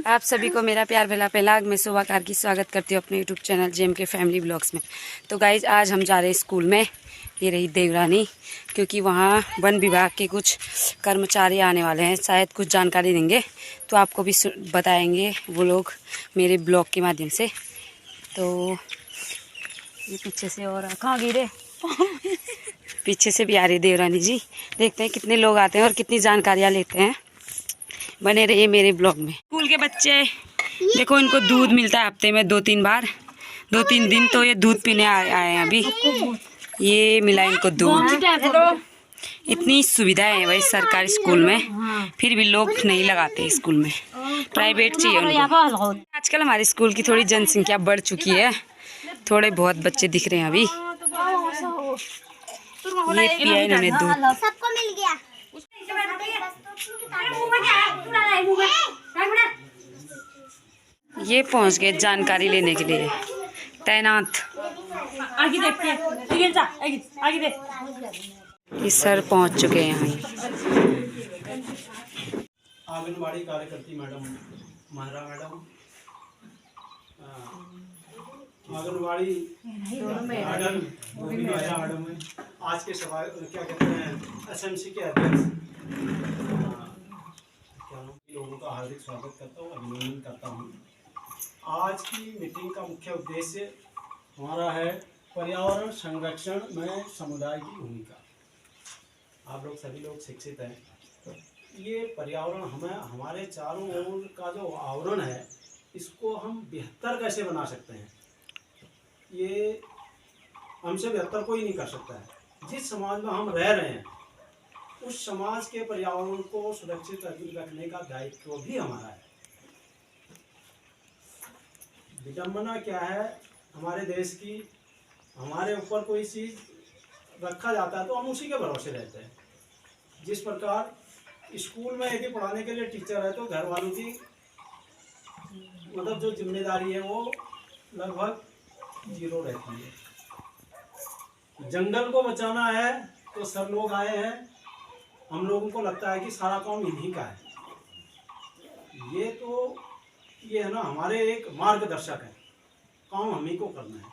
आप सभी को मेरा प्यार भला पहलाग में शोभा कार की स्वागत करती हूँ अपने यूट्यूब चैनल जेम के फैमिली ब्लॉग्स में। तो गाइज आज हम जा रहे हैं स्कूल में। ये रही देवरानी, क्योंकि वहाँ वन विभाग के कुछ कर्मचारी आने वाले हैं, शायद कुछ जानकारी देंगे, तो आपको भी बताएंगे वो लोग मेरे ब्लॉग के माध्यम से। तो ये पीछे से और कहाँ गिरे पीछे से भी आ रही देवरानी जी। देखते हैं कितने लोग आते हैं और कितनी जानकारियाँ लेते हैं। बने रहिए मेरे ब्लॉग में। स्कूल के बच्चे देखो, इनको दूध मिलता है हफ्ते में 2-3 बार, 2-3 दिन तो ये दूध पीने आए हैं। अभी ये मिला इनको दूध। इतनी सुविधाएं हैं भाई सरकारी स्कूल में, फिर भी लोग नहीं लगाते स्कूल में, प्राइवेट चाहिए उनको। आजकल हमारे स्कूल की थोड़ी जनसंख्या बढ़ चुकी है, थोड़े बहुत बच्चे दिख रहे हैं अभी। ये पिया इन्होंने दूध। सबको मिल गया। ये पहुंच गए जानकारी लेने के लिए तैनात। ये सर पहुंच चुके हैं यहाँ। आंगनबाड़ी कार्यकर्ती मैडम महरा मैडम, आंगनबाड़ी मैडम महरा मैडम है। आज के सभा क्या कहते हैं एसएमसी के अध्यक्ष, लोगों का हार्दिक स्वागत करता हूँ, अभिनंदन करता हूँ। आज की मीटिंग का मुख्य उद्देश्य हमारा है पर्यावरण संरक्षण में समुदाय की भूमिका। आप लोग सभी लोग शिक्षित हैं। ये पर्यावरण हमारे चारों ओर का जो आवरण है, इसको हम बेहतर कैसे बना सकते हैं, ये हमसे बेहतर कोई नहीं कर सकता है। जिस समाज में हम रह रहे हैं उस समाज के पर्यावरण को सुरक्षित रखने का दायित्व भी हमारा है। विडंबना क्या है हमारे देश की, हमारे ऊपर कोई चीज रखा जाता है तो हम उसी के भरोसे रहते हैं। जिस प्रकार स्कूल में यदि पढ़ाने के लिए टीचर है तो घर वालों की मतलब जो जिम्मेदारी है वो लगभग 0 रहती है। जंगल को बचाना है तो सर लोग आए हैं, हम लोगों को लगता है कि सारा काम इन्हीं का है। ये है ना, हमारे एक मार्गदर्शक है, काम हम ही को करना है।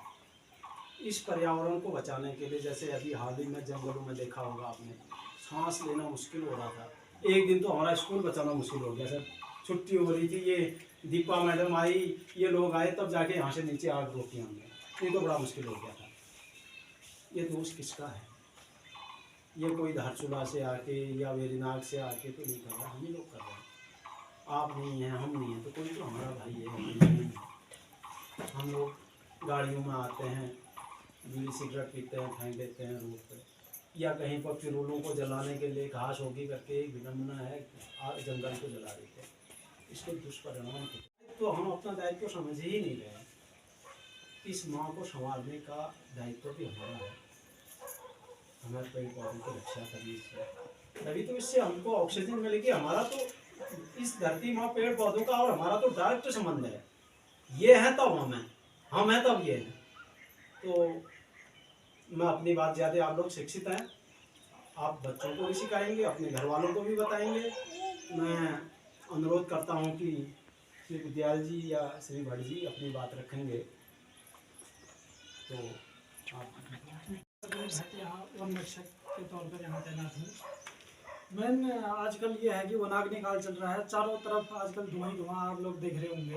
इस पर्यावरण को बचाने के लिए, जैसे अभी हाल ही में जंगलों में देखा होगा आपने, सांस लेना मुश्किल हो रहा था। एक दिन तो हमारा स्कूल बचाना मुश्किल हो गया सर। छुट्टी हो रही थी, ये दीपा मैडम आई, ये लोग आए, तब जाके यहाँ से नीचे आग रोकी हमने। ये तो बड़ा मुश्किल हो गया था। ये दोष किसका है? ये कोई धारचूला से आके या वेरीनाग से आके तो नहीं कर रहा, हम ही लोग कर रहे हैं। आप नहीं हैं, हम नहीं हैं, तो कोई तो हमारा भाई है। हम लोग गाड़ियों में आते हैं, बीड़ी सिगरेट पीते हैं, फेंक देते हैं रोड पर, या कहीं पर पिरूलों को जलाने के लिए घास होगी करके एक विडंबना है, जंगल को जला देते हैं। इसके दुष्परिणाम तो हम अपना दायित्व समझ ही नहीं रहे। इस माँ को संभालने का दायित्व भी हमारा है। हमें पेड़ पौधों की रक्षा करनी चाहिए, तभी तो इससे हमको ऑक्सीजन मिलेगी। हमारा तो इस धरती माँ पेड़ पौधों का और हमारा तो डायरेक्ट संबंध है। ये है तब हम हैं तब ये है। तो मैं अपनी बात ज़्यादा, आप लोग शिक्षित हैं, आप बच्चों को भी सिखाएंगे, अपने घर वालों को भी बताएंगे। मैं अनुरोध करता हूँ कि श्री विद्याल जी या श्री भट्ट जी अपनी बात रखेंगे। तो आप यहाँ वन रक्षक के तौर पर यहाँ तैनात हूँ। मैन आजकल ये है कि वनाग्नि काल चल रहा है, चारों तरफ आजकल धुआं ही धुआं आप लोग देख रहे होंगे।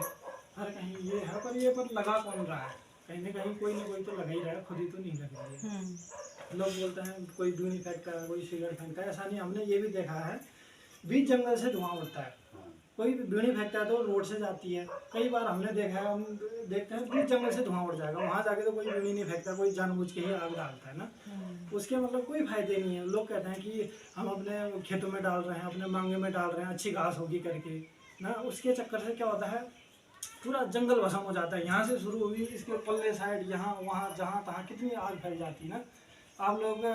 हर कहीं ये है, पर ये पर लगा कौन रहा है? कहीं ना कहीं कोई ना कोई तो लगा ही रहा है, खुद ही तो नहीं लग रही है। लोग बोलते हैं कोई बीड़ी फेंकता है, कोई सिगरेट फेंकता है, ऐसा नहीं। हमने ये भी देखा है बीच जंगल से धुआं उड़ता है, कोई बीड़ी फेंकता है तो रोड से जाती है। कई बार हमने देखा है, हम देखते हैं बीच जंगल से धुआं उड़ जाएगा, वहाँ जाके तो कोई बीड़ी नहीं फेंकता, कोई जानबूझ के ही आग डालता है ना। उसके मतलब कोई फायदे नहीं है। लोग कहते हैं कि हम अपने खेतों में डाल रहे हैं, अपने मांगे में डाल रहे हैं, अच्छी घास होगी करके ना। उसके चक्कर से क्या होता है, पूरा जंगल भस्म हो जाता है। यहाँ से शुरू हुई, इसके पल्ले साइड यहाँ वहाँ जहाँ तहाँ कितनी आग फैल जाती है ना। आप लोग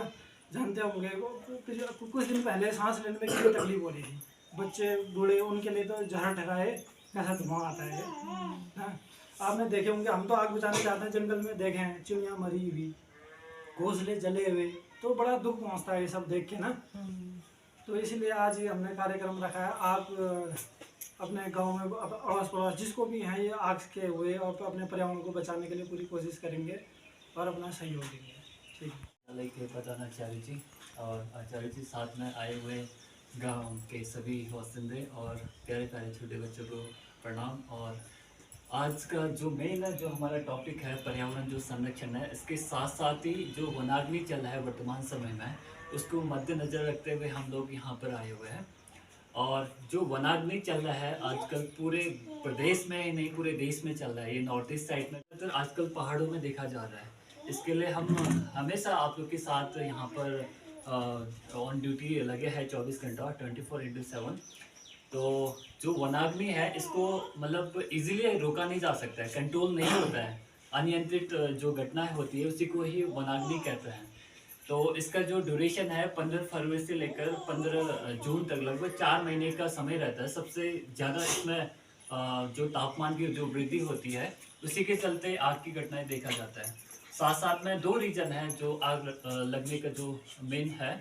जानते होंगे, कुछ दिन पहले सांस लेने में कितनी तकलीफ हो रही थी, बच्चे बूढ़े, उनके लिए तो जहर ठहराए कैसा धुआं आता है ना। आपने देखे होंगे, हम तो आग बुझाने जाते हैं जंगल में, देखे हैं चिड़िया मरी हुई, घोंसले जले हुए, तो बड़ा दुख पहुंचता है ये सब देख के ना। तो इसलिए आज हमने कार्यक्रम रखा है। आप अपने गांव में अड़ोस पड़ोस जिसको भी हैं ये आगे हुए और अपने पर्यावरण को बचाने के लिए पूरी कोशिश करेंगे और अपना सहयोग देंगे। ठीक है। के प्रधान आचार्य जी और आचार्य जी साथ में आए हुए गांव के सभी वासिंदे और प्यारे प्यारे छोटे बच्चों को प्रणाम। और आज का जो मेन है जो हमारा टॉपिक है पर्यावरण जो संरक्षण है, इसके साथ साथ ही जो वनाग्नि चल रहा है वर्तमान समय में उसको मद्देनज़र रखते हुए हम लोग यहाँ पर आए हुए हैं। और जो वनाग्नि चल रहा है आजकल पूरे प्रदेश में ही नहीं पूरे देश में चल रहा है, ये नॉर्थ ईस्ट साइड में तो आजकल पहाड़ों में देखा जा रहा है। इसके लिए हम हमेशा आप लोग के साथ यहाँ पर ऑन ड्यूटी लगे हैं 24 घंटा 24/7। तो जो वनाग्नि है इसको मतलब इजीली रोका नहीं जा सकता है, कंट्रोल नहीं होता है। अनियंत्रित जो घटनाएं होती है उसी को ही वनाग्नि कहते हैं। तो इसका जो ड्यूरेशन है 15 फरवरी से लेकर 15 जून तक लगभग 4 महीने का समय रहता है। सबसे ज़्यादा इसमें जो तापमान की जो वृद्धि होती है उसी के चलते आग की घटनाएं देखा जाता है। साथ साथ में 2 रीजन है जो आग लगने का जो मेन है।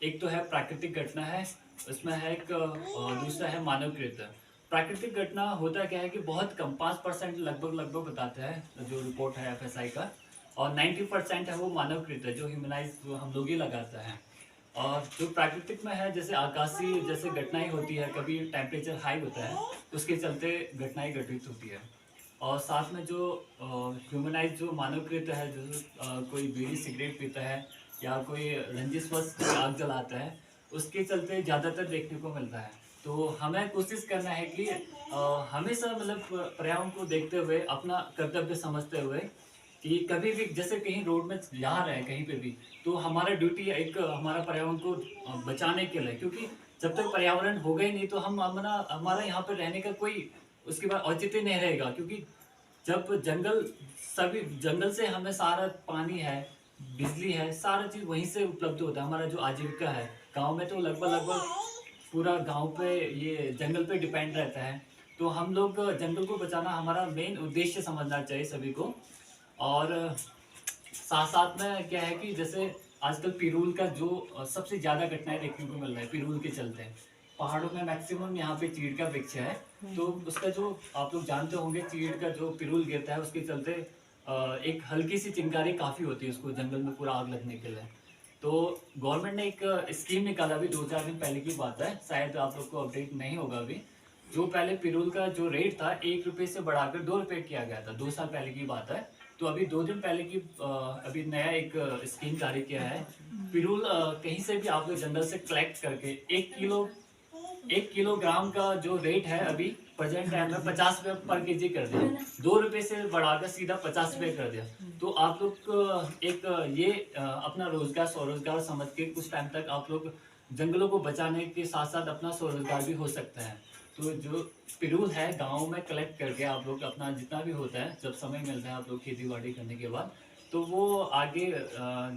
एक तो है प्राकृतिक घटना है, उसमें है एक दूसरा है मानवकृत। प्राकृतिक घटना होता क्या है कि बहुत कम 5% लगभग बताते हैं जो रिपोर्ट है FSI का, और 90% है वो मानवकृत है जो ह्यूमनाइज हम लोग ही लगाते हैं। और जो प्राकृतिक में है जैसे आकाशीय जैसे घटनाएं होती है, कभी टेम्परेचर हाई होता है उसके चलते घटनाएं घटित होती है। और साथ में जो ह्यूमनाइज जो मानवकृत है, जो कोई बीड़ी सिगरेट पीता है या कोई रंजिशवश आग जलाता है उसके चलते ज़्यादातर देखने को मिलता है। तो हमें कोशिश करना है कि हमेशा मतलब पर्यावरण को देखते हुए अपना कर्तव्य समझते हुए कि कभी भी जैसे कहीं रोड में जा रहे हैं कहीं पे भी, तो हमारा ड्यूटी एक हमारा पर्यावरण को बचाने के लिए, क्योंकि जब तक पर्यावरण होगा ही नहीं तो हमारा यहाँ पर रहने का कोई उसके बाद औचित्य नहीं रहेगा। क्योंकि जब सभी जंगल से हमें सारा पानी है, बिजली है, सारा चीज़ वहीं से उपलब्ध होता है। हमारा जो आजीविका है गांव में तो लगभग पूरा गांव पे ये जंगल पे डिपेंड रहता है। तो हम लोग जंगल को बचाना हमारा मेन उद्देश्य समझना चाहिए सभी को। और साथ साथ में क्या है कि जैसे आजकल पिरूल का जो सबसे ज़्यादा घटनाएं देखने को मिल रहा है पिरूल के चलते। पहाड़ों में मैक्सिमम यहाँ पे चीड़ का वृक्ष है, तो उसका जो आप लोग जानते होंगे चीड़ का जो पिरूल गिरता है उसके चलते एक हल्की सी चिंगारी काफ़ी होती है उसको जंगल में पूरा आग लगने के लिए। तो गवर्नमेंट ने एक स्कीम निकाला, अभी 2-4 दिन पहले की बात है, शायद आप लोग को अपडेट नहीं होगा अभी। जो पहले पिरूल का जो रेट था 1 रुपये से बढ़ाकर 2 रुपये किया गया था, 2 साल पहले की बात है। तो अभी 2 दिन पहले की अभी नया एक स्कीम जारी किया है। पिरूल कहीं से भी आप लोग जंगल से कलेक्ट करके 1 किलोग्राम का जो रेट है अभी प्रेजेंट टाइम में 50 रुपये पर केजी कर दिया, 2 रुपये से बढ़ाकर सीधा 50 रुपये कर दिया। तो आप लोग एक ये अपना रोजगार स्वरोजगार समझ के कुछ टाइम तक आप लोग जंगलों को बचाने के साथ साथ अपना स्वरोजगार भी हो सकता है। तो जो पिरूल है गाँव में कलेक्ट करके आप लोग अपना जितना भी होता है जब समय मिलता है आप लोग खेती बाड़ी करने के बाद, तो वो आगे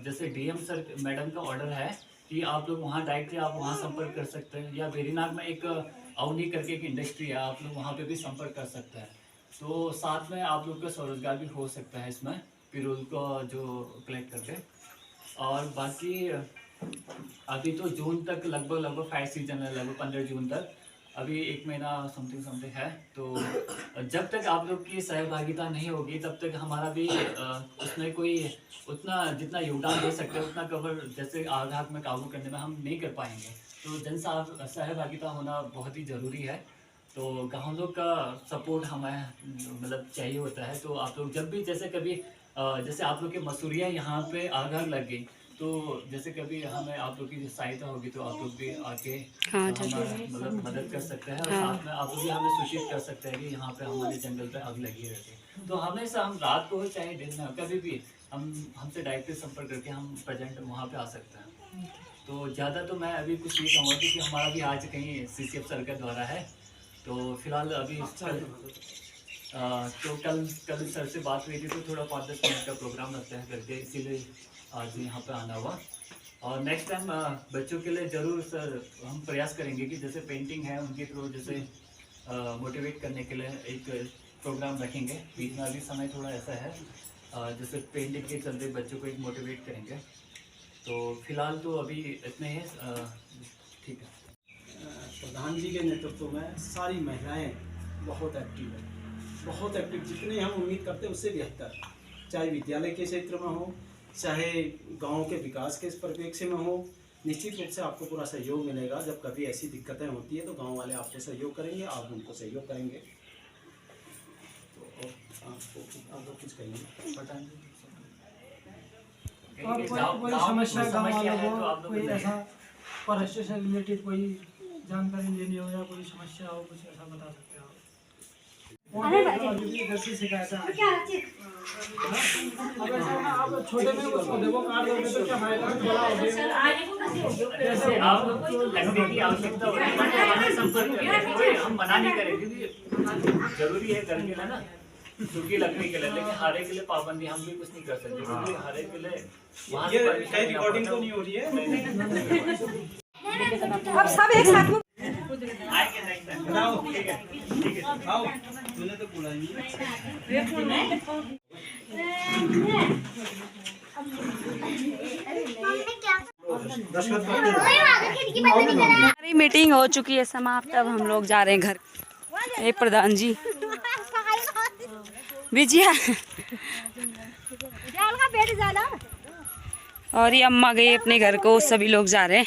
जैसे DM सर मैडम का ऑर्डर है कि आप लोग वहाँ डायरेक्टली आप वहाँ संपर्क कर सकते हैं, या वेरीनाग में एक अवनी करके एक इंडस्ट्री है, आप लोग वहाँ पे भी संपर्क कर सकते हैं। तो साथ में आप लोग का स्वरोजगार भी हो सकता है इसमें पिरूल को जो कलेक्ट करके। और बाकी अभी तो जून तक लगभग फायर सीजन है, लगभग 15 जून तक, अभी 1 महीना समथिंग है। तो जब तक आप लोग की सहभागिता नहीं होगी तब तक हमारा भी उसमें कोई उतना जितना योगदान दे सकते हैं उतना कवर जैसे आग में काबू करने में हम नहीं कर पाएंगे। तो जन सहभागिता होना बहुत ही ज़रूरी है। तो गाँव लोग का सपोर्ट हमें मतलब चाहिए होता है। तो आप लोग जब भी जैसे कभी जैसे आप लोग के मसूरिया यहाँ पे आग लग गई, तो जैसे कभी हमें आप लोग की सहायता होगी तो आप लोग भी आके मतलब मदद कर सकते हैं। और साथ में आप लोग भी हमें सूचित कर सकते हैं कि यहाँ पे हमारे जंगल पे आग लगी रहती है। तो हमेशा हम रात को हो चाहे दिन में कभी भी हमसे डायरेक्टली संपर्क करके हम प्रेजेंट वहाँ पे आ सकते हैं। तो ज़्यादा तो मैं अभी कुछ नहीं कहूँगा क्योंकि हमारा भी आज कहीं CCF सर का द्वारा है। तो फिलहाल अभी तो कल सर से बात हुई थी तो थोड़ा 5-10 मिनट का प्रोग्राम रखते हैं करके, इसीलिए आज यहाँ पे आना हुआ। और नेक्स्ट टाइम बच्चों के लिए ज़रूर सर हम प्रयास करेंगे कि जैसे पेंटिंग है उनके थ्रू जैसे मोटिवेट करने के लिए एक प्रोग्राम रखेंगे। बीच में अभी समय थोड़ा ऐसा है जैसे पेंटिंग के चलते बच्चों को एक मोटिवेट करेंगे। तो फिलहाल तो अभी इतने हैं, ठीक है। प्रधान जी के नेतृत्व में सारी महिलाएं बहुत एक्टिव है, बहुत एक्टिव, जितने हम उम्मीद करते हैं उससे बेहतर, चाहे विद्यालय के क्षेत्र में हो, चाहे गांव के विकास के परिप्रेक्ष्य में हो। निश्चित रूप से आपको पूरा सहयोग मिलेगा। जब कभी ऐसी दिक्कतें होती है तो गांव वाले आपको सहयोग करेंगे, आप उनको सहयोग करेंगे। तो आपको कुछ कहिए। और कोई समस्या गाँव वालों को, कोई ऐसा परिस्थिति से रिलेटेड कोई जानकारी लेनी हो या कोई समस्या हो, कुछ ऐसा बता सकते हो आप? इधर से शिकायत है। अब ऐसा ना, आप छोटे में उसको देखो, काट दोगे तो क्या फायदा, बड़ा हो गया। जैसे आप लकड़ी की आवश्यकता होती है हमें संपर्क करने कोई हम मना नहीं करें, क्योंकि जरूरी है घर के लिए ना, सूखी लकड़ी के लिए, लेकिन हारे के लिए पाबंदी हम भी कुछ नहीं कर सकते, क्योंकि हारे के लिए वहाँ ये कहीं रिकॉर्डिंग तो नहीं हो रही है? अब सब एक साथ में बताओ। ठीक है आओ, तूने तो बोला नहीं। हमारी मीटिंग हो चुकी है समाप्त। अब हम लोग जा रहे हैं घर। ए प्रधान जी विजया और ये अम्मा गई अपने घर को, सभी लोग जा रहे हैं।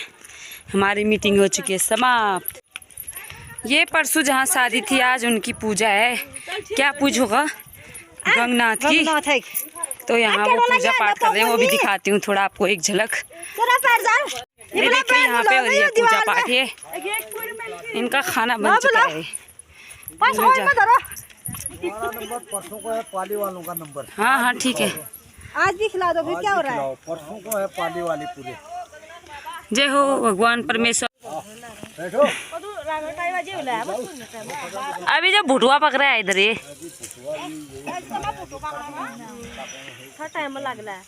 हमारी मीटिंग हो चुकी है समाप्त। ये परसों जहाँ शादी थी आज उनकी पूजा है। क्या पूजा होगा? गंगनाथ की। तो यहाँ वो पूजा पाठ कर रहे हैं, वो भी दिखाती हूँ थोड़ा आपको एक झलक। ये देखिए यहाँ पे हो रही है पूजा पाठ। ये इनका खाना बन चुका है। परसों को है पाली वालों का नंबर। हाँ हाँ ठीक है। आज भी खिला दो, फिर क्या हो रहा है? परसों को है पाली वाली पूरे। जय हो भगवान परमेश्वर। बैठो। अभी जब भुटुआ पक रहा है इधर ये टाइम लग रहा है।